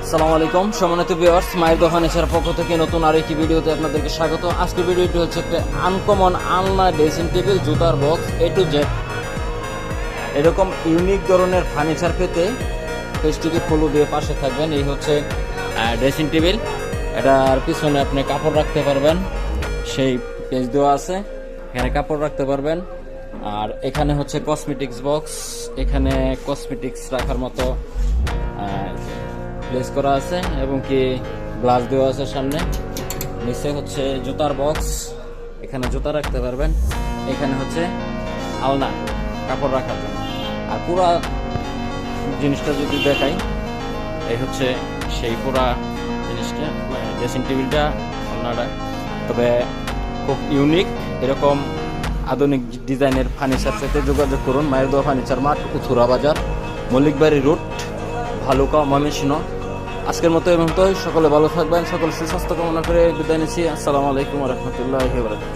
আসসালামু আলাইকুম সম্মানিত ভিউয়ার্স, মায়ের দোকান এছাড়া পক্ষ থেকে নতুন আরেকটি ভিডিওতে আপনাদেরকে স্বাগত। আজকের ভিডিওটি হচ্ছে একটা আনকমন আলনা ড্রেসিং টেবিল, জুতার বক্স A to Z। এরকম ইউনিক ধরনের ফার্নিচার পেতে পেজটিকে ফলো দিয়ে পাশে থাকবেন। এই হচ্ছে ড্রেসিং টেবিল, এটার পিছনে আপনি কাপড় রাখতে পারবেন, সেই পেজ দেওয়া আছে, এখানে কাপড় রাখতে পারবেন। আর এখানে হচ্ছে কসমেটিক্স বক্স, এখানে কসমেটিক্স রাখার মতো প্লেস করা আছে এবং কি গ্লাস দেওয়া আছে সামনে। নিচে হচ্ছে জুতার বক্স, এখানে জুতা রাখতে পারবেন। এখানে হচ্ছে আলনা, কাপড় রাখার জন্য। আর পুরা জিনিসটা যদি দেখাই, এই হচ্ছে সেই পুরা জিনিসটা, ড্রেসিং টেবিলটা, আলনাটা। তবে খুব ইউনিক, এরকম আধুনিক ডিজাইনের ফার্নিচার পেতে যোগাযোগ করুন মায়ের দোয়া ফার্নিচার মার্ট, উথুরা বাজার, মল্লিকবাড়ি রোড, ভালুকা, ময়মনসিংহ। আজকের মতো এবং তো সকলে ভালো থাকবেন, সকল সুস্বাস্থ্য কামনা করে বিদায় নিচ্ছি। আসসালামু আলাইকুম ওয়া রাহমাতুল্লাহি ওয়া বারাকাতুহু।